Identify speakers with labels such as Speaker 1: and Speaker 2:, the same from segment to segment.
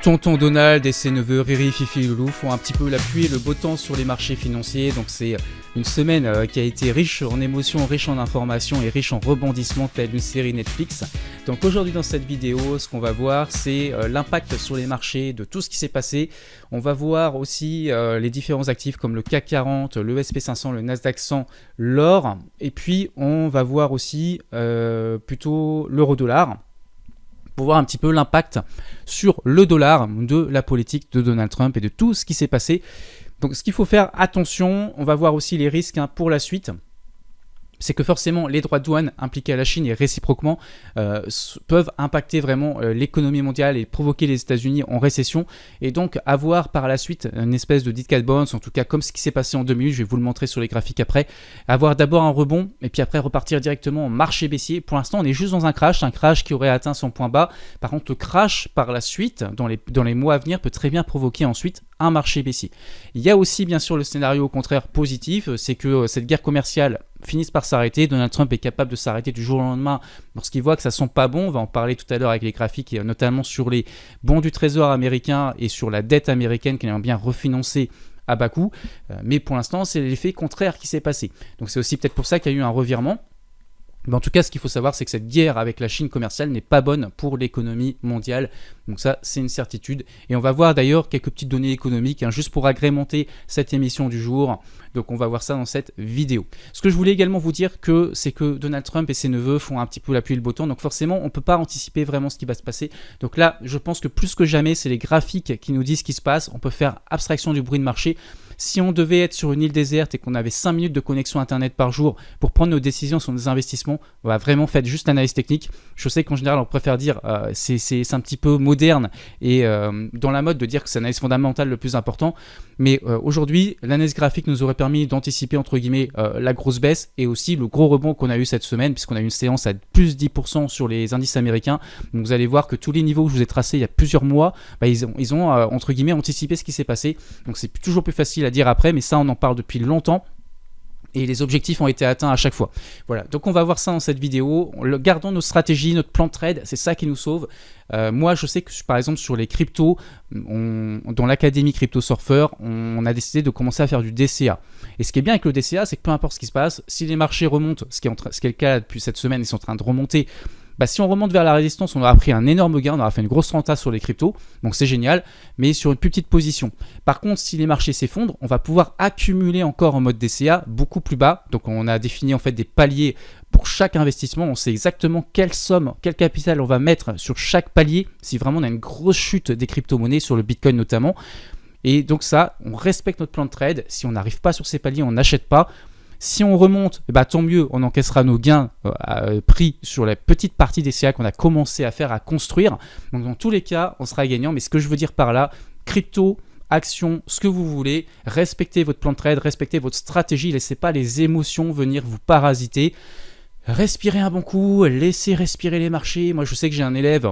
Speaker 1: Tonton Donald et ses neveux Riri, Fifi et Loulou font un petit peu la pluie et le beau temps sur les marchés financiers. Donc c'est une semaine qui a été riche en émotions, riche en informations et riche en rebondissements telle une série Netflix. Donc aujourd'hui dans cette vidéo, ce qu'on va voir, c'est l'impact sur les marchés de tout ce qui s'est passé. On va voir aussi les différents actifs comme le CAC 40, le SP500, le Nasdaq 100, l'or. Et puis on va voir aussi plutôt l'euro-dollar, pour voir un petit peu l'impact sur le dollar de la politique de Donald Trump et de tout ce qui s'est passé. Donc ce qu'il faut faire attention, on va voir aussi les risques pour la suite. C'est que forcément les droits de douane impliqués à la Chine et réciproquement peuvent impacter vraiment l'économie mondiale et provoquer les États-Unis en récession, et donc avoir par la suite une espèce de dead cat bounce, en tout cas comme ce qui s'est passé en 2008, je vais vous le montrer sur les graphiques après, avoir d'abord un rebond et puis après repartir directement en marché baissier. Pour l'instant on est juste dans un crash qui aurait atteint son point bas. Par contre le crash par la suite dans les mois à venir peut très bien provoquer ensuite un marché baissier. Il y a aussi bien sûr le scénario au contraire positif, c'est que cette guerre commerciale finisse par s'arrêter. Donald Trump est capable de s'arrêter du jour au lendemain lorsqu'il voit que ça sent pas bon. On va en parler tout à l'heure avec les graphiques, et notamment sur les bons du trésor américain et sur la dette américaine qu'il aimerait bien refinancer à bas coût. Mais pour l'instant, c'est l'effet contraire qui s'est passé. Donc c'est aussi peut-être pour ça qu'il y a eu un revirement. Mais en tout cas, ce qu'il faut savoir, c'est que cette guerre avec la Chine commerciale n'est pas bonne pour l'économie mondiale. Donc ça, c'est une certitude. Et on va voir d'ailleurs quelques petites données économiques, juste pour agrémenter cette émission du jour. Donc on va voir ça dans cette vidéo. Ce que je voulais également vous dire, c'est que Donald Trump et ses neveux font un petit peu la pluie et le beau temps. Donc forcément, on ne peut pas anticiper vraiment ce qui va se passer. Donc là, je pense que plus que jamais, c'est les graphiques qui nous disent ce qui se passe. On peut faire abstraction du bruit de marché. Si on devait être sur une île déserte et qu'on avait 5 minutes de connexion Internet par jour pour prendre nos décisions sur nos investissements, on va vraiment faire juste l'analyse technique. Je sais qu'en général, on préfère dire c'est un petit peu moderne et dans la mode de dire que c'est l'analyse fondamentale le plus important. Mais aujourd'hui, l'analyse graphique nous aurait permis d'anticiper entre guillemets la grosse baisse et aussi le gros rebond qu'on a eu cette semaine, puisqu'on a eu une séance à plus 10% sur les indices américains. Donc vous allez voir que tous les niveaux que je vous ai tracés il y a plusieurs mois, ils ont entre guillemets anticipé ce qui s'est passé. Donc c'est toujours plus facile à dire après, mais ça on en parle depuis longtemps. Et les objectifs ont été atteints à chaque fois. Voilà, donc on va voir ça dans cette vidéo. Gardons nos stratégies, notre plan de trade, c'est ça qui nous sauve. Moi, je sais que par exemple sur les cryptos, dans l'académie Crypto Surfer, on a décidé de commencer à faire du DCA. Et ce qui est bien avec le DCA, c'est que peu importe ce qui se passe, si les marchés remontent, ce qui est le cas depuis cette semaine, ils sont en train de remonter. Si on remonte vers la résistance, on aura pris un énorme gain, on aura fait une grosse renta sur les cryptos, donc c'est génial, mais sur une plus petite position. Par contre, si les marchés s'effondrent, on va pouvoir accumuler encore en mode DCA beaucoup plus bas. Donc on a défini en fait des paliers pour chaque investissement, on sait exactement quelle somme, quel capital on va mettre sur chaque palier, si vraiment on a une grosse chute des crypto-monnaies, sur le Bitcoin notamment. Et donc ça, on respecte notre plan de trade. Si on n'arrive pas sur ces paliers, on n'achète pas. Si on remonte, tant mieux, on encaissera nos gains pris sur la petite partie des CA qu'on a commencé à faire, à construire. Donc dans tous les cas, on sera gagnant. Mais ce que je veux dire par là, crypto, action, ce que vous voulez, respectez votre plan de trade, respectez votre stratégie, laissez pas les émotions venir vous parasiter. Respirez un bon coup, laissez respirer les marchés. Moi je sais que j'ai un élève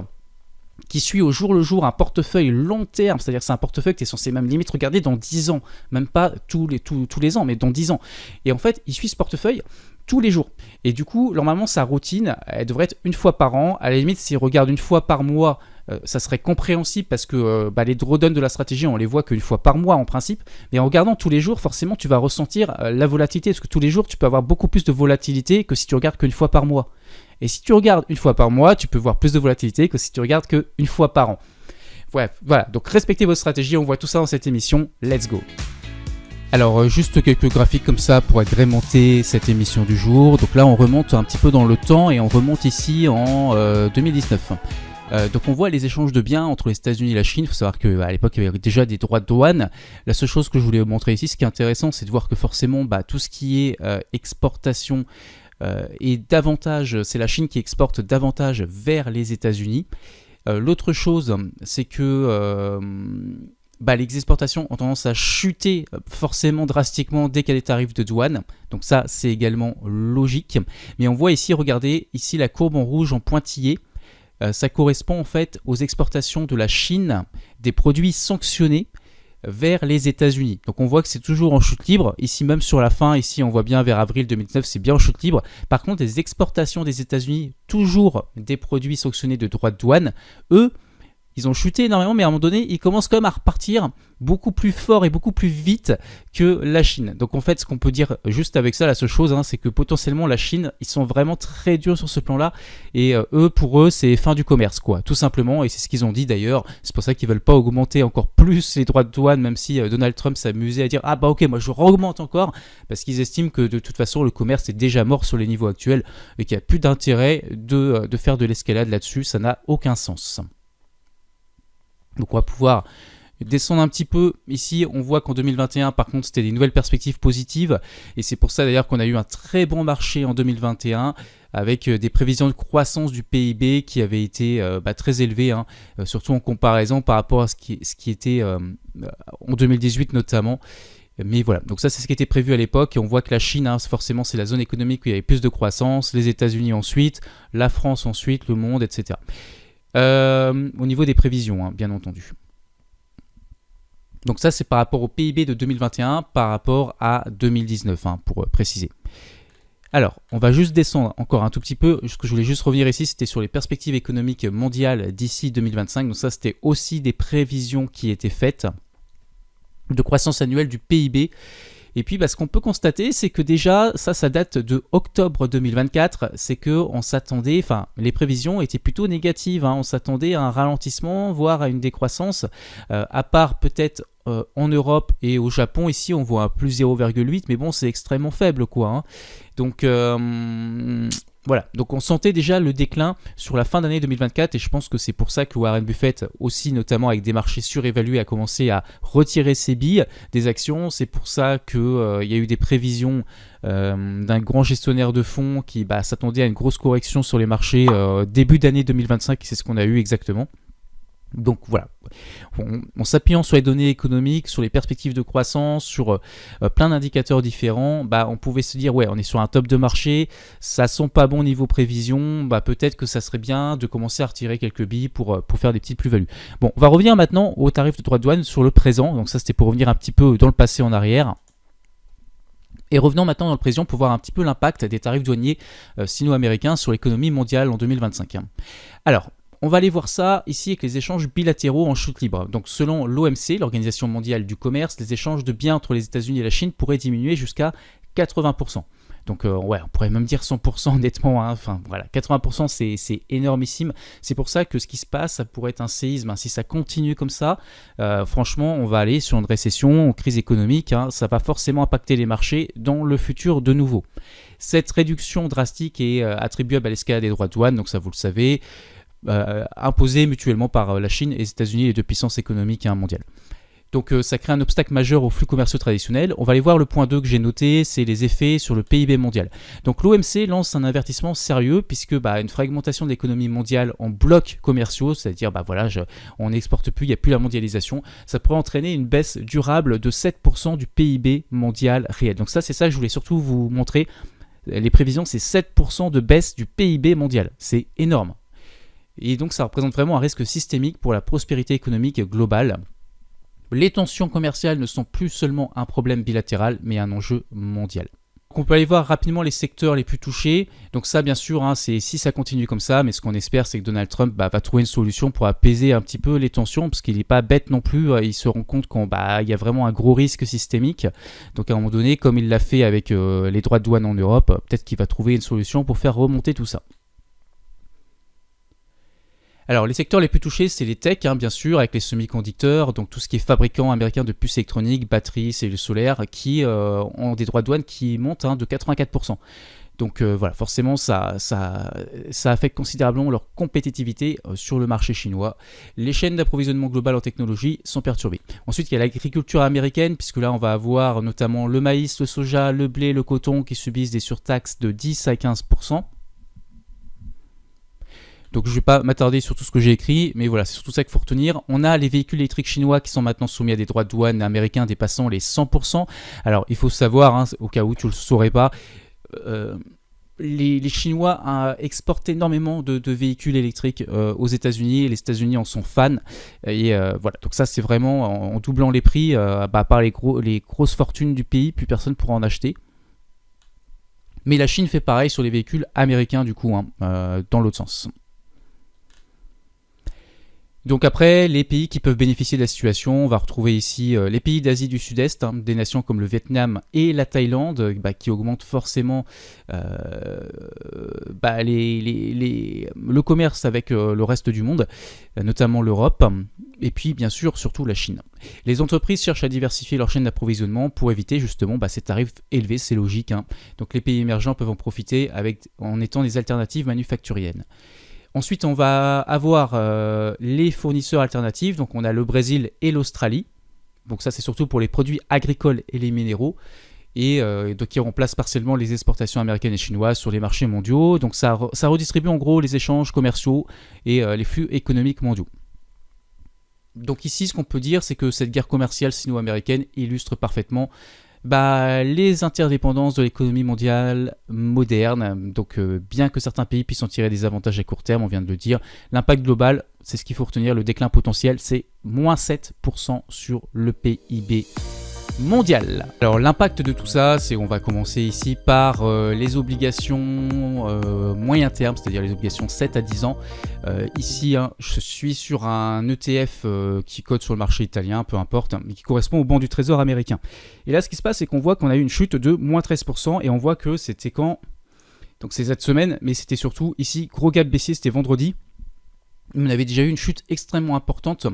Speaker 1: qui suit au jour le jour un portefeuille long terme, c'est-à-dire que c'est un portefeuille que tu es censé même limite regarder dans 10 ans, même pas tous les ans, mais dans 10 ans. Et en fait, il suit ce portefeuille tous les jours. Et du coup, normalement, sa routine, elle devrait être une fois par an. À la limite, s'il regarde une fois par mois, ça serait compréhensible parce que les drawdowns de la stratégie, on les voit qu'une fois par mois en principe. Mais en regardant tous les jours, forcément, tu vas ressentir la volatilité, parce que tous les jours, tu peux avoir beaucoup plus de volatilité que si tu regardes qu'une fois par mois. Et si tu regardes une fois par mois, tu peux voir plus de volatilité que si tu regardes qu'une fois par an. Voilà, donc respectez votre stratégie, on voit tout ça dans cette émission, let's go. Alors juste quelques graphiques comme ça pour agrémenter cette émission du jour. Donc là on remonte un petit peu dans le temps et on remonte ici en 2019. Donc on voit les échanges de biens entre les États-Unis et la Chine. Il faut savoir qu'à l'époque il y avait déjà des droits de douane. La seule chose que je voulais vous montrer ici, ce qui est intéressant, c'est de voir que forcément tout ce qui est exportation et davantage, c'est la Chine qui exporte davantage vers les États-Unis. L'autre chose, c'est que les exportations ont tendance à chuter forcément drastiquement dès qu'il y a des tarifs de douane. Donc ça, c'est également logique. Mais on voit ici, regardez, ici la courbe en rouge en pointillé. Ça correspond en fait aux exportations de la Chine des produits sanctionnés vers les États-Unis. Donc on voit que c'est toujours en chute libre. Ici même sur la fin, ici on voit bien vers avril 2019, c'est bien en chute libre. Par contre, les exportations des États-Unis, toujours des produits sanctionnés de droits de douane, eux, ils ont chuté énormément, mais à un moment donné, ils commencent quand même à repartir beaucoup plus fort et beaucoup plus vite que la Chine. Donc en fait, ce qu'on peut dire juste avec ça, la seule chose, c'est que potentiellement la Chine, ils sont vraiment très durs sur ce plan-là, et pour eux, c'est fin du commerce, quoi, tout simplement, et c'est ce qu'ils ont dit d'ailleurs. C'est pour ça qu'ils veulent pas augmenter encore plus les droits de douane, même si Donald Trump s'amusait à dire ah bah ok, moi je augmente encore, parce qu'ils estiment que de toute façon le commerce est déjà mort sur les niveaux actuels et qu'il n'y a plus d'intérêt de faire de l'escalade là-dessus, ça n'a aucun sens. Donc on va pouvoir descendre un petit peu. Ici, on voit qu'en 2021, par contre, c'était des nouvelles perspectives positives. Et c'est pour ça d'ailleurs qu'on a eu un très bon marché en 2021 avec des prévisions de croissance du PIB qui avaient été très élevées, surtout en comparaison par rapport à ce qui était en 2018 notamment. Mais voilà, donc ça c'est ce qui était prévu à l'époque, et on voit que la Chine, forcément c'est la zone économique où il y avait plus de croissance, les États-Unis ensuite, la France ensuite, le monde, etc. Au niveau des prévisions, bien entendu. Donc ça c'est par rapport au PIB de 2021 par rapport à 2019, pour préciser. Alors, on va juste descendre encore un tout petit peu. Ce que je voulais juste revenir ici, c'était sur les perspectives économiques mondiales d'ici 2025. Donc ça c'était aussi des prévisions qui étaient faites de croissance annuelle du PIB. Et puis ce qu'on peut constater, c'est que déjà, ça date de octobre 2024, c'est qu'on s'attendait, les prévisions étaient plutôt négatives, on s'attendait à un ralentissement, voire à une décroissance, à part peut-être en Europe et au Japon. Ici on voit un plus 0,8, mais bon c'est extrêmement faible quoi. Donc voilà, donc on sentait déjà le déclin sur la fin d'année 2024, et je pense que c'est pour ça que Warren Buffett, aussi notamment avec des marchés surévalués, a commencé à retirer ses billes des actions. C'est pour ça qu'il y a eu des prévisions d'un grand gestionnaire de fonds qui s'attendait à une grosse correction sur les marchés début d'année 2025, c'est ce qu'on a eu exactement. Donc voilà, en s'appuyant sur les données économiques, sur les perspectives de croissance, sur plein d'indicateurs différents, on pouvait se dire ouais, on est sur un top de marché, ça sent pas bon niveau prévision, peut-être que ça serait bien de commencer à retirer quelques billes pour faire des petites plus-values. Bon, on va revenir maintenant au tarif de droits de douane sur le présent, donc ça c'était pour revenir un petit peu dans le passé en arrière. Et revenons maintenant dans le présent pour voir un petit peu l'impact des tarifs douaniers sino-américains sur l'économie mondiale en 2025. Alors, on va aller voir ça ici avec les échanges bilatéraux en chute libre. Donc selon l'OMC, l'Organisation mondiale du commerce, les échanges de biens entre les États-Unis et la Chine pourraient diminuer jusqu'à 80%. Donc ouais, on pourrait même dire 100% honnêtement. Voilà, 80% c'est énormissime. C'est pour ça que ce qui se passe, ça pourrait être un séisme. Si ça continue comme ça, franchement, on va aller sur une récession, une crise économique. Ça va forcément impacter les marchés dans le futur de nouveau. Cette réduction drastique est attribuable à l'escalade des droits de douane, donc ça vous le savez. Imposés mutuellement par la Chine et les États-Unis, les deux puissances économiques mondiales. Donc ça crée un obstacle majeur aux flux commerciaux traditionnels. On va aller voir le point 2 que j'ai noté, c'est les effets sur le PIB mondial. Donc l'OMC lance un avertissement sérieux puisque une fragmentation de l'économie mondiale en blocs commerciaux, c'est-à-dire on n'exporte plus, il n'y a plus la mondialisation, ça pourrait entraîner une baisse durable de 7% du PIB mondial réel. Donc c'est ça que je voulais surtout vous montrer. Les prévisions, c'est 7% de baisse du PIB mondial. C'est énorme. Et donc ça représente vraiment un risque systémique pour la prospérité économique globale. Les tensions commerciales ne sont plus seulement un problème bilatéral, mais un enjeu mondial. Donc on peut aller voir rapidement les secteurs les plus touchés. Donc ça, bien sûr, c'est si ça continue comme ça, mais ce qu'on espère, c'est que Donald Trump va trouver une solution pour apaiser un petit peu les tensions, parce qu'il n'est pas bête non plus. Il se rend compte qu'il y a vraiment un gros risque systémique. Donc à un moment donné, comme il l'a fait avec les droits de douane en Europe, peut-être qu'il va trouver une solution pour faire remonter tout ça. Alors les secteurs les plus touchés, c'est les techs, bien sûr, avec les semi-conducteurs, donc tout ce qui est fabricants américains de puces électroniques, batteries, cellules solaires, qui ont des droits de douane qui montent de 84%. Donc voilà, forcément ça affecte considérablement leur compétitivité sur le marché chinois. Les chaînes d'approvisionnement global en technologie sont perturbées. Ensuite, il y a l'agriculture américaine, puisque là on va avoir notamment le maïs, le soja, le blé, le coton qui subissent des surtaxes de 10 à 15%. Donc je ne vais pas m'attarder sur tout ce que j'ai écrit, mais voilà, c'est surtout ça qu'il faut retenir. On a les véhicules électriques chinois qui sont maintenant soumis à des droits de douane américains dépassant les 100%. Alors il faut savoir, au cas où tu ne le saurais pas, les Chinois exportent énormément de véhicules électriques aux États-Unis, et les États-Unis en sont fans. Et voilà, donc ça c'est vraiment en doublant les prix, par les grosses fortunes du pays, plus personne ne pourra en acheter. Mais la Chine fait pareil sur les véhicules américains du coup, dans l'autre sens. Donc après, les pays qui peuvent bénéficier de la situation, on va retrouver ici les pays d'Asie du Sud-Est, des nations comme le Vietnam et la Thaïlande, qui augmentent forcément le commerce avec le reste du monde, notamment l'Europe, et puis bien sûr surtout la Chine. Les entreprises cherchent à diversifier leur chaîne d'approvisionnement pour éviter justement ces tarifs élevés, c'est logique. Donc les pays émergents peuvent en profiter en étant des alternatives manufacturières. Ensuite, on va avoir les fournisseurs alternatifs. Donc, on a le Brésil et l'Australie. Donc, ça, c'est surtout pour les produits agricoles et les minéraux. Et donc, qui remplacent partiellement les exportations américaines et chinoises sur les marchés mondiaux. Donc, ça redistribue en gros les échanges commerciaux et les flux économiques mondiaux. Donc, ici, ce qu'on peut dire, c'est que cette guerre commerciale sino-américaine illustre parfaitement les interdépendances de l'économie mondiale moderne. Donc bien que certains pays puissent en tirer des avantages à court terme, on vient de le dire, l'impact global, c'est ce qu'il faut retenir, le déclin potentiel, c'est moins 7% sur le PIB mondial. Alors l'impact de tout ça, c'est on va commencer ici par les obligations moyen terme, c'est-à-dire les obligations 7 à 10 ans. Ici, je suis sur un ETF qui cote sur le marché italien, peu importe, mais qui correspond au banc du trésor américain. Et là, ce qui se passe, c'est qu'on voit qu'on a eu une chute de moins 13%, et on voit que c'était quand... Donc c'est cette semaine, mais c'était surtout ici, gros gap baissier, c'était vendredi. On avait déjà eu une chute extrêmement importante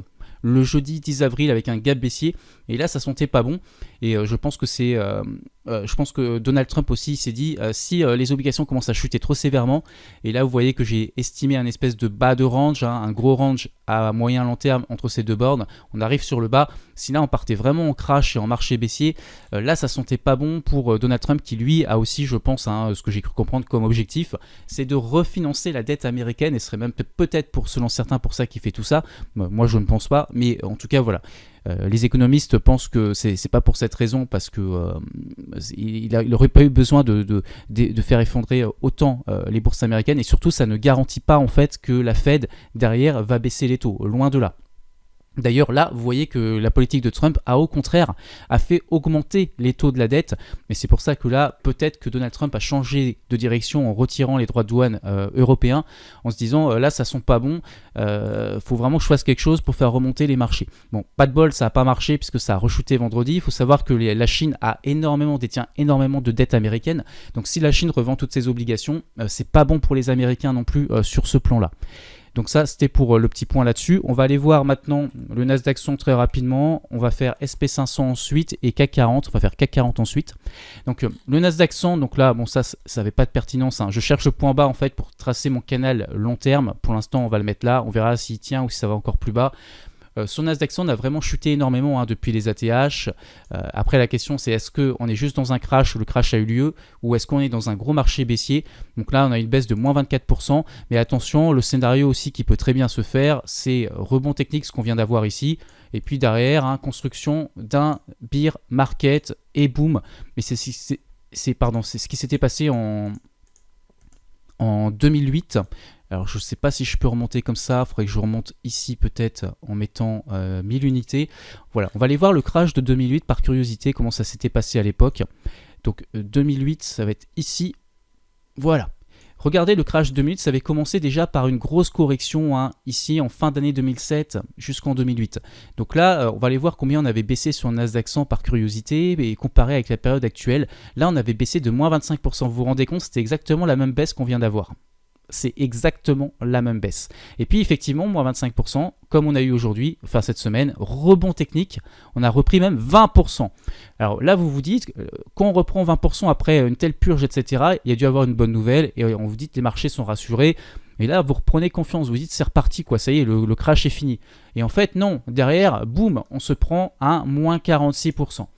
Speaker 1: le jeudi 10 avril avec un gap baissier, et là ça sentait pas bon, et je pense que Donald Trump aussi s'est dit si les obligations commencent à chuter trop sévèrement, et là vous voyez que j'ai estimé un espèce de bas de range, un gros range à moyen long terme entre ces deux bornes, on arrive sur le bas, si là on partait vraiment en crash et en marché baissier, là ça sentait pas bon pour Donald Trump qui lui a aussi, je pense, ce que j'ai cru comprendre comme objectif, c'est de refinancer la dette américaine, et ce serait même peut-être selon certains pour ça qu'il fait tout ça, moi je ne pense pas, mais en tout cas voilà. Les économistes pensent que c'est pas pour cette raison, parce que il aurait pas eu besoin de faire effondrer autant les bourses américaines, et surtout ça ne garantit pas en fait que la Fed derrière va baisser les taux, loin de là. D'ailleurs là, vous voyez que la politique de Trump a au contraire fait augmenter les taux de la dette, mais c'est pour ça que là, peut-être que Donald Trump a changé de direction en retirant les droits de douane européens, en se disant là ça sent pas bon, faut vraiment que je fasse quelque chose pour faire remonter les marchés. Bon, pas de bol, ça n'a pas marché puisque ça a rechuté vendredi. Il faut savoir que la Chine détient énormément de dettes américaines, donc si la Chine revend toutes ses obligations, c'est pas bon pour les Américains non plus sur ce plan-là. Donc ça, c'était pour le petit point là-dessus. On va aller voir maintenant le Nasdaq 100 très rapidement. On va faire SP500 ensuite et CAC 40. On va faire CAC 40 ensuite. Donc le Nasdaq 100, donc là, bon ça n'avait pas de pertinence. Je cherche le point bas en fait pour tracer mon canal long terme. Pour l'instant, on va le mettre là. On verra s'il tient ou si ça va encore plus bas. Son Nasdaq 100 a vraiment chuté énormément depuis les ATH. Après la question c'est est-ce qu'on est juste dans un crash où le crash a eu lieu, ou est-ce qu'on est dans un gros marché baissier. Donc là on a une baisse de moins 24%, mais attention, le scénario aussi qui peut très bien se faire, c'est rebond technique, ce qu'on vient d'avoir ici, et puis derrière construction d'un bear market et boom. Mais c'est ce qui s'était passé en 2008. Alors je ne sais pas si je peux remonter comme ça, il faudrait que je remonte ici peut-être en mettant 1000 unités. Voilà, on va aller voir le crash de 2008 par curiosité, comment ça s'était passé à l'époque. Donc 2008, ça va être ici. Voilà. Regardez, le crash 2008, ça avait commencé déjà par une grosse correction ici en fin d'année 2007 jusqu'en 2008. Donc là, on va aller voir combien on avait baissé sur le Nasdaq 100 par curiosité et comparé avec la période actuelle. Là, on avait baissé de moins 25%. Vous vous rendez compte, c'était exactement la même baisse qu'on vient d'avoir. C'est exactement la même baisse. Et puis effectivement, moins 25%, comme on a eu aujourd'hui, enfin cette semaine, rebond technique, on a repris même 20%. Alors là, vous vous dites, quand on reprend 20% après une telle purge, etc., il y a dû avoir une bonne nouvelle, et on vous dit que les marchés sont rassurés, et là, vous reprenez confiance, vous dites c'est reparti, quoi, ça y est, le crash est fini. Et en fait, non, derrière, boum, on se prend un moins 46%.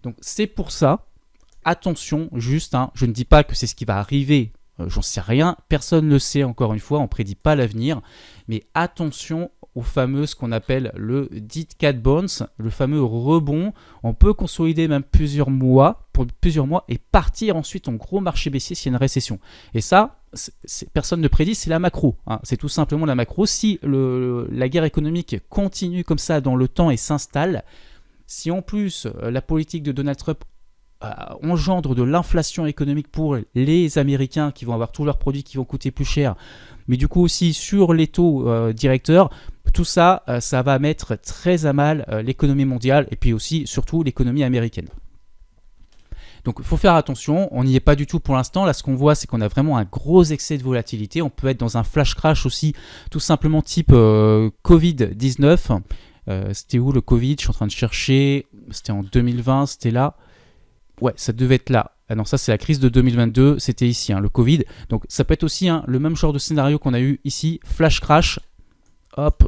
Speaker 1: Donc c'est pour ça, attention, juste, je ne dis pas que c'est ce qui va arriver, j'en sais rien, personne ne le sait, encore une fois, on ne prédit pas l'avenir, mais attention au fameux, ce qu'on appelle le dit cat bounce, le fameux rebond. On peut consolider même plusieurs mois et partir ensuite en gros marché baissier s'il y a une récession. Et ça, personne ne prédit, c'est la macro. C'est tout simplement la macro. Si la guerre économique continue comme ça dans le temps et s'installe, si en plus la politique de Donald Trump engendre de l'inflation économique pour les Américains qui vont avoir tous leurs produits qui vont coûter plus cher, mais du coup aussi sur les taux directeurs, Tout ça, ça va mettre très à mal l'économie mondiale et puis aussi, surtout, l'économie américaine. Donc il faut faire attention, on n'y est pas du tout pour l'instant. Là, ce qu'on voit, c'est qu'on a vraiment un gros excès de volatilité. On peut être dans un flash crash aussi, tout simplement type Covid-19. C'était où le Covid? Je suis en train de chercher. C'était en 2020, c'était là. Ouais, ça devait être là. Ah non, ça c'est la crise de 2022, c'était ici, le Covid. Donc ça peut être aussi le même genre de scénario qu'on a eu ici, flash crash. Hop,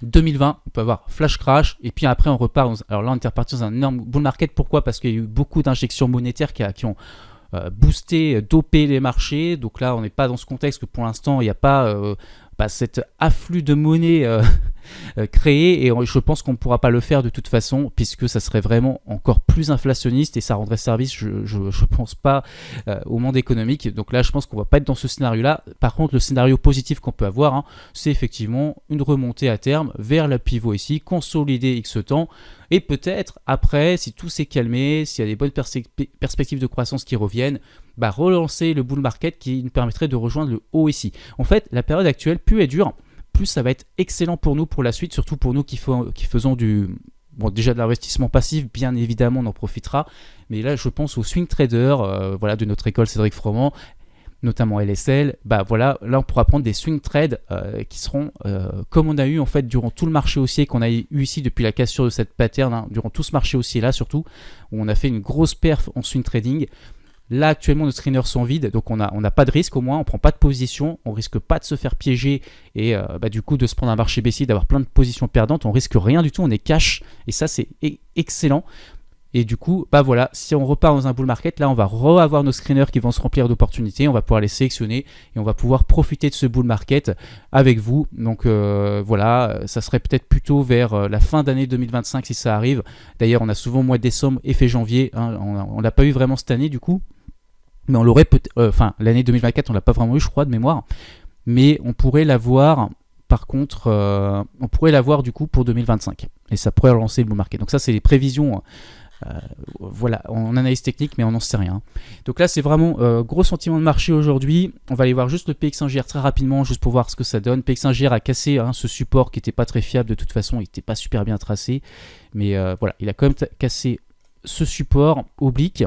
Speaker 1: 2020, on peut avoir flash crash, et puis après on repart. Alors là, on est reparti dans un énorme bull market. Pourquoi? Parce qu'il y a eu beaucoup d'injections monétaires qui ont boosté, dopé les marchés. Donc là, on n'est pas dans ce contexte que pour l'instant, il n'y a pas cet afflux de monnaie créé, et je pense qu'on ne pourra pas le faire de toute façon, puisque ça serait vraiment encore plus inflationniste et ça rendrait service, je pense pas, au monde économique. Donc là, je pense qu'on va pas être dans ce scénario-là. Par contre, le scénario positif qu'on peut avoir, c'est effectivement une remontée à terme vers le pivot ici, consolider X temps, et peut-être après, si tout s'est calmé, s'il y a des bonnes perspectives de croissance qui reviennent, relancer le bull market qui nous permettrait de rejoindre le haut ici. En fait, la période actuelle, plus elle dure, plus ça va être excellent pour nous pour la suite, surtout pour nous qui faisons déjà de l'investissement passif, bien évidemment on en profitera, mais là je pense aux swing traders de notre école Cédric Froment, notamment LSL. Là on pourra prendre des swing trades qui seront comme on a eu en fait durant tout le marché haussier qu'on a eu ici depuis la cassure de cette pattern, durant tout ce marché haussier là surtout, où on a fait une grosse perf en swing trading. Là actuellement nos screeners sont vides, donc on n'a pas de risque, au moins on prend pas de position, on risque pas de se faire piéger et du coup de se prendre un marché baissier, d'avoir plein de positions perdantes, on risque rien du tout, on est cash, et ça c'est excellent. Et du coup, si on repart dans un bull market, là on va avoir nos screeners qui vont se remplir d'opportunités, on va pouvoir les sélectionner et on va pouvoir profiter de ce bull market avec vous. Donc ça serait peut-être plutôt vers la fin d'année 2025 si ça arrive. D'ailleurs, on a souvent mois de décembre, effet janvier, on l'a pas eu vraiment cette année du coup. Mais on l'aurait peut-être, l'année 2024, on l'a pas vraiment eu, je crois, de mémoire. Mais on pourrait l'avoir, par contre, on pourrait l'avoir du coup pour 2025. Et ça pourrait relancer le bull market. Donc ça, c'est les prévisions, en analyse technique, mais on n'en sait rien. Donc là, c'est vraiment gros sentiment de marché aujourd'hui. On va aller voir juste le PX1GR très rapidement, juste pour voir ce que ça donne. PX1GR a cassé ce support qui n'était pas très fiable de toute façon, il n'était pas super bien tracé. Mais il a quand même cassé ce support oblique.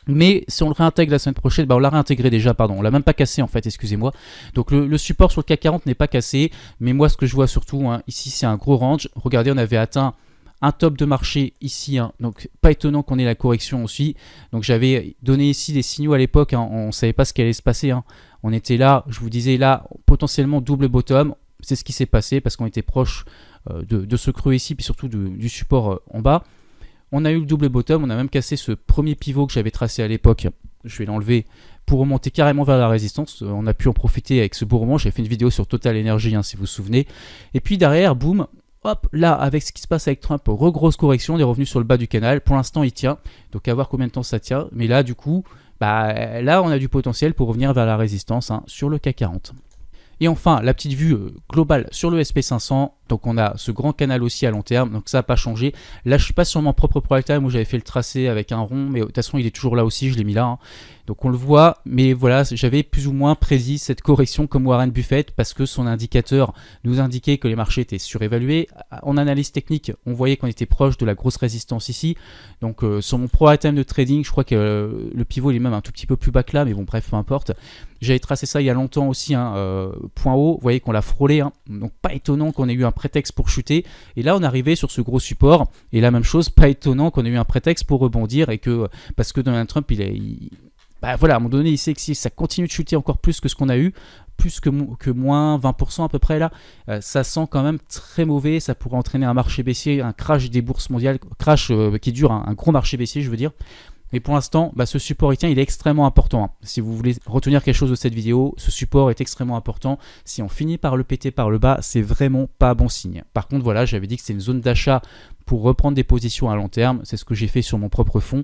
Speaker 1: Mais si on le réintègre la semaine prochaine, on l'a réintégré déjà, pardon, on l'a même pas cassé en fait, excusez-moi. Donc le support sur le CAC 40 n'est pas cassé, mais moi ce que je vois surtout, ici c'est un gros range. Regardez, on avait atteint un top de marché ici, donc pas étonnant qu'on ait la correction aussi. Donc j'avais donné ici des signaux à l'époque, on ne savait pas ce qui allait se passer. On était là, je vous disais là, potentiellement double bottom, c'est ce qui s'est passé parce qu'on était proche de ce creux ici, puis surtout du support en bas. On a eu le double bottom, on a même cassé ce premier pivot que j'avais tracé à l'époque. Je vais l'enlever pour remonter carrément vers la résistance. On a pu en profiter avec ce beau rebond. J'avais fait une vidéo sur Total Energy, si vous vous souvenez. Et puis derrière, boum, hop, là, avec ce qui se passe avec Trump, grosse correction, on est revenu sur le bas du canal. Pour l'instant, il tient. Donc à voir combien de temps ça tient. Mais là, du coup, là, on a du potentiel pour revenir vers la résistance sur le CAC 40. Et enfin, la petite vue globale sur le SP500. Donc on a ce grand canal aussi à long terme, donc ça n'a pas changé. Là, je suis pas sur mon propre Price Time où j'avais fait le tracé avec un rond, mais de toute façon, il est toujours là aussi, je l'ai mis là. Donc on le voit, mais voilà, j'avais plus ou moins prédit cette correction comme Warren Buffett parce que son indicateur nous indiquait que les marchés étaient surévalués. En analyse technique, on voyait qu'on était proche de la grosse résistance ici. Donc sur mon Pro Item de trading, je crois que le pivot il est même un tout petit peu plus bas que là, mais bon bref, peu importe. J'avais tracé ça il y a longtemps aussi, point haut, vous voyez qu'on l'a frôlé, donc pas étonnant qu'on ait eu un prétexte pour chuter. Et là on est arrivé sur ce gros support, et la même chose, pas étonnant qu'on ait eu un prétexte pour rebondir, et que parce que Donald Trump à un moment donné, il sait que si ça continue de chuter encore plus que ce qu'on a eu, plus que moins 20% à peu près là, ça sent quand même très mauvais, ça pourrait entraîner un marché baissier, un crash des bourses mondiales, crash qui dure, un gros marché baissier je veux dire. Mais pour l'instant, ce support il est extrêmement important. Si vous voulez retenir quelque chose de cette vidéo, ce support est extrêmement important. Si on finit par le péter par le bas, c'est vraiment pas bon signe. Par contre, voilà, j'avais dit que c'est une zone d'achat pour reprendre des positions à long terme. C'est ce que j'ai fait sur mon propre fonds.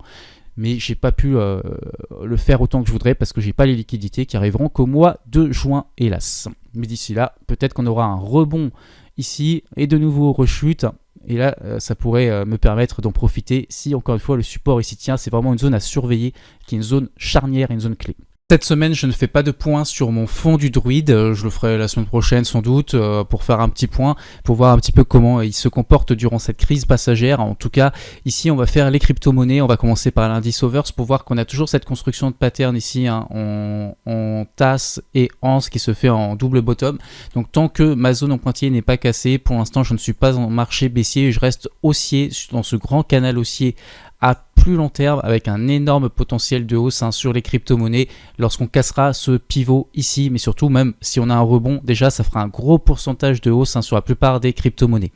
Speaker 1: Mais j'ai pas pu le faire autant que je voudrais parce que j'ai pas les liquidités qui arriveront qu'au mois de juin, hélas. Mais d'ici là, peut-être qu'on aura un rebond ici et de nouveau rechute. Et là, ça pourrait me permettre d'en profiter si, encore une fois, le support ici tient. C'est vraiment une zone à surveiller, qui est une zone charnière, une zone clé. Cette semaine, je ne fais pas de point sur mon fond du druide, je le ferai la semaine prochaine sans doute, pour faire un petit point, pour voir un petit peu comment il se comporte durant cette crise passagère. En tout cas, ici, on va faire les crypto-monnaies, on va commencer par l'indice Overs pour voir qu'on a toujours cette construction de pattern ici, hein, en tasse et anse qui se fait en double bottom. Donc tant que ma zone en pointillé n'est pas cassée, pour l'instant, je ne suis pas en marché baissier, je reste haussier dans ce grand canal haussier à plus long terme avec un énorme potentiel de hausse, hein, sur les crypto-monnaies lorsqu'on cassera ce pivot ici, mais surtout même si on a un rebond, déjà ça fera un gros pourcentage de hausse, hein, sur la plupart des crypto-monnaies.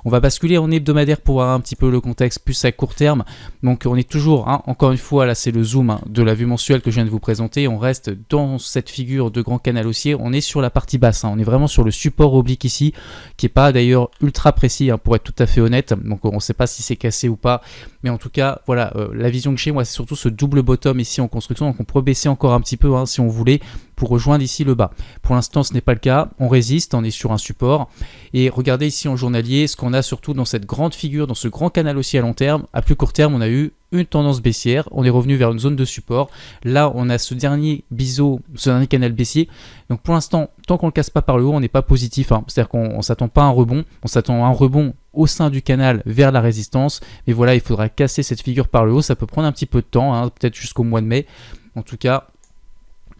Speaker 1: On va basculer en hebdomadaire pour voir un petit peu le contexte plus à court terme. Donc on est toujours, hein, encore une fois, là c'est le zoom, hein, de la vue mensuelle que je viens de vous présenter. On reste dans cette figure de grand canal haussier, on est sur la partie basse, hein, on est vraiment sur le support oblique ici, qui n'est pas d'ailleurs ultra précis, hein, pour être tout à fait honnête. Donc on ne sait pas si c'est cassé ou pas, mais en tout cas voilà, la vision que j'ai moi c'est surtout ce double bottom ici en construction. Donc on pourrait baisser encore un petit peu, hein, si on voulait, pour rejoindre ici le bas. Pour l'instant ce n'est pas le cas, on résiste, on est sur un support. Et regardez ici en journalier ce qu'on a surtout dans cette grande figure, dans ce grand canal haussier à long terme. À plus court terme, on a eu une tendance baissière, on est revenu vers une zone de support. Là on a ce dernier biseau, ce dernier canal baissier. Donc pour l'instant, tant qu'on ne le casse pas par le haut, on n'est pas positif, hein. C'est-à-dire qu'on ne s'attend pas à un rebond, on s'attend à un rebond au sein du canal vers la résistance. Mais voilà, il faudra casser cette figure par le haut, ça peut prendre un petit peu de temps, hein, peut-être jusqu'au mois de mai. En tout cas,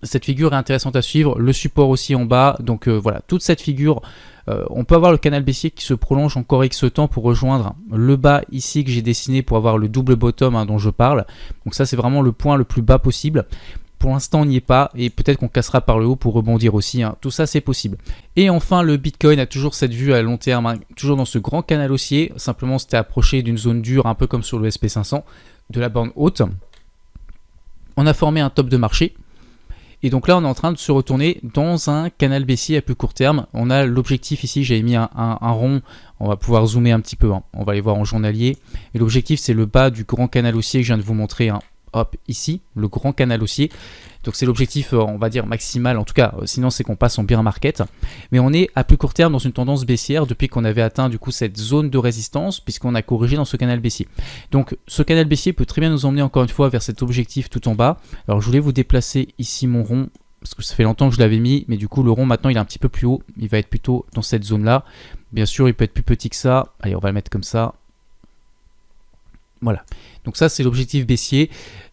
Speaker 1: cette figure est intéressante à suivre, le support aussi en bas. Donc voilà, toute cette figure, on peut avoir le canal baissier qui se prolonge encore X temps pour rejoindre le bas ici que j'ai dessiné pour avoir le double bottom, hein, dont je parle. Donc ça c'est vraiment le point le plus bas possible. Pour l'instant on n'y est pas et peut-être qu'on cassera par le haut pour rebondir aussi, hein. Tout ça c'est possible. Et enfin le Bitcoin a toujours cette vue à long terme, hein, toujours dans ce grand canal haussier. Simplement c'était approché d'une zone dure, un peu comme sur le SP500, de la borne haute. On a formé un top de marché. Et donc là on est en train de se retourner dans un canal baissier à plus court terme. On a l'objectif ici, j'avais mis un rond, on va pouvoir zoomer un petit peu, hein. On va aller voir en journalier. Et l'objectif c'est le bas du grand canal haussier que je viens de vous montrer, hein. Hop, ici, le grand canal haussier. Donc c'est l'objectif, on va dire maximal, en tout cas, sinon c'est qu'on passe en bear market. Mais on est à plus court terme dans une tendance baissière depuis qu'on avait atteint du coup cette zone de résistance, puisqu'on a corrigé dans ce canal baissier. Donc ce canal baissier peut très bien nous emmener encore une fois vers cet objectif tout en bas. Alors je voulais vous déplacer ici mon rond, parce que ça fait longtemps que je l'avais mis, mais du coup le rond maintenant il est un petit peu plus haut, il va être plutôt dans cette zone là. Bien sûr il peut être plus petit que ça, allez on va le mettre comme ça. Voilà, donc ça c'est l'objectif baissier.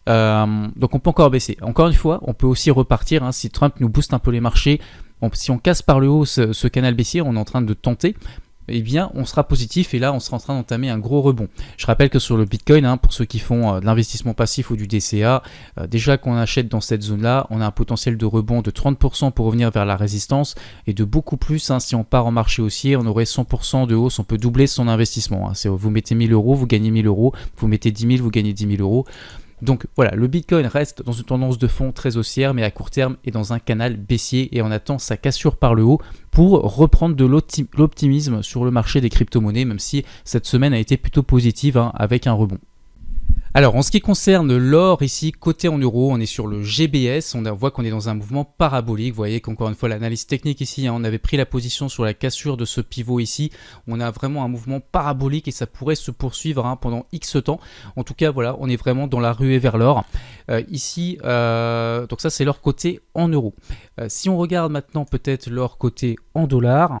Speaker 1: Donc on peut encore baisser. Encore une fois, on peut aussi repartir, hein, si Trump nous booste un peu les marchés. Si on casse par le haut ce canal baissier, on est en train de tenter, eh bien on sera positif et là on sera en train d'entamer un gros rebond. Je rappelle que sur le Bitcoin, hein, pour ceux qui font de l'investissement passif ou du DCA, déjà qu'on achète dans cette zone là, on a un potentiel de rebond de 30% pour revenir vers la résistance et de beaucoup plus, hein, si on part en marché haussier, on aurait 100% de hausse, on peut doubler son investissement, hein. Vous mettez 1000 euros, vous gagnez 1000 euros, vous mettez 10 000, vous gagnez 10 000 euros. Donc voilà, le Bitcoin reste dans une tendance de fond très haussière, mais à court terme est dans un canal baissier et on attend sa cassure par le haut pour reprendre de l'optimisme sur le marché des crypto-monnaies, même si cette semaine a été plutôt positive, hein, avec un rebond. Alors en ce qui concerne l'or ici, côté en euros, on est sur le GBS, on voit qu'on est dans un mouvement parabolique. Vous voyez qu'encore une fois l'analyse technique ici, hein, on avait pris la position sur la cassure de ce pivot ici, on a vraiment un mouvement parabolique et ça pourrait se poursuivre, hein, pendant X temps. En tout cas voilà, on est vraiment dans la ruée vers l'or. Ici, donc ça c'est l'or côté en euros. Si on regarde maintenant peut-être l'or côté en dollars,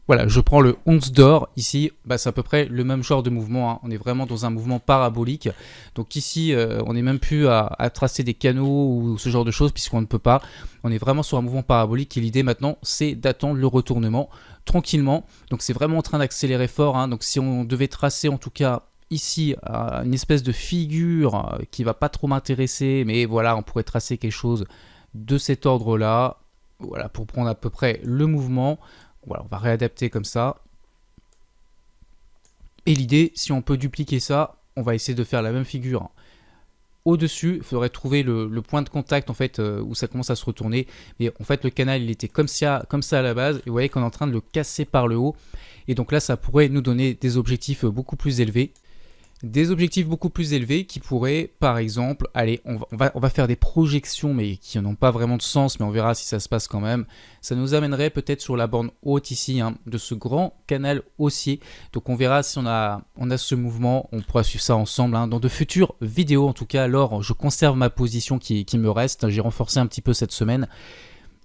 Speaker 1: voilà, je prends le once d'or ici, c'est à peu près le même genre de mouvement, hein. On est vraiment dans un mouvement parabolique. Donc ici, on n'est même plus à tracer des canaux ou ce genre de choses puisqu'on ne peut pas. On est vraiment sur un mouvement parabolique et l'idée maintenant, c'est d'attendre le retournement tranquillement. Donc c'est vraiment en train d'accélérer fort, hein. Donc si on devait tracer en tout cas ici une espèce de figure qui va pas trop m'intéresser, mais voilà, on pourrait tracer quelque chose de cet ordre-là, voilà, pour prendre à peu près le mouvement. Voilà, on va réadapter comme ça. Et l'idée, si on peut dupliquer ça, on va essayer de faire la même figure au-dessus. Il faudrait trouver le point de contact en fait, où ça commence à se retourner. Mais en fait, le canal, il était comme ça à la base. Et vous voyez qu'on est en train de le casser par le haut. Et donc là, ça pourrait nous donner des objectifs beaucoup plus élevés. Des objectifs beaucoup plus élevés qui pourraient, par exemple, allez, on va faire des projections, mais qui n'ont pas vraiment de sens, mais on verra si ça se passe quand même. Ça nous amènerait peut-être sur la borne haute ici, de ce grand canal haussier. Donc on verra si on a ce mouvement, on pourra suivre ça ensemble dans de futures vidéos. En tout cas, alors je conserve ma position qui me reste. J'ai renforcé un petit peu cette semaine.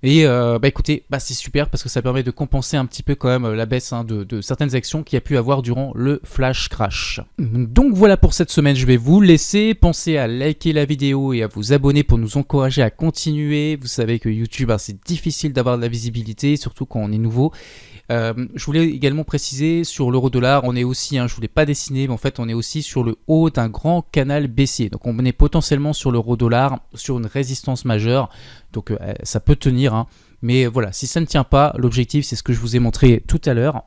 Speaker 1: Et écoutez, c'est super parce que ça permet de compenser un petit peu quand même la baisse de certaines actions qu'il y a pu avoir durant le flash crash. Donc voilà pour cette semaine, je vais vous laisser. Pensez à liker la vidéo et à vous abonner pour nous encourager à continuer. Vous savez que YouTube, c'est difficile d'avoir de la visibilité, surtout quand on est nouveau. Je voulais également préciser sur l'euro-dollar, on est aussi, je ne vous l'ai pas dessiné, mais en fait on est aussi sur le haut d'un grand canal baissier. Donc on est potentiellement sur l'euro-dollar, sur une résistance majeure. Donc ça peut tenir, mais voilà, si ça ne tient pas, l'objectif c'est ce que je vous ai montré tout à l'heure.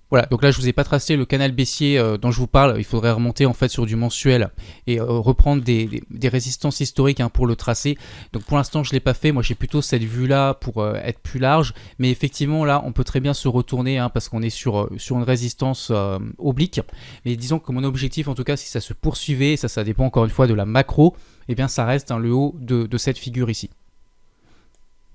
Speaker 1: Voilà, donc là je vous ai pas tracé le canal baissier dont je vous parle, il faudrait remonter en fait sur du mensuel et reprendre des résistances historiques pour le tracer. Donc pour l'instant je l'ai pas fait, moi j'ai plutôt cette vue là pour être plus large, mais effectivement là on peut très bien se retourner parce qu'on est sur une résistance oblique. Mais disons que mon objectif en tout cas si ça se poursuivait, ça dépend encore une fois de la macro, et bien ça reste le haut de cette figure ici.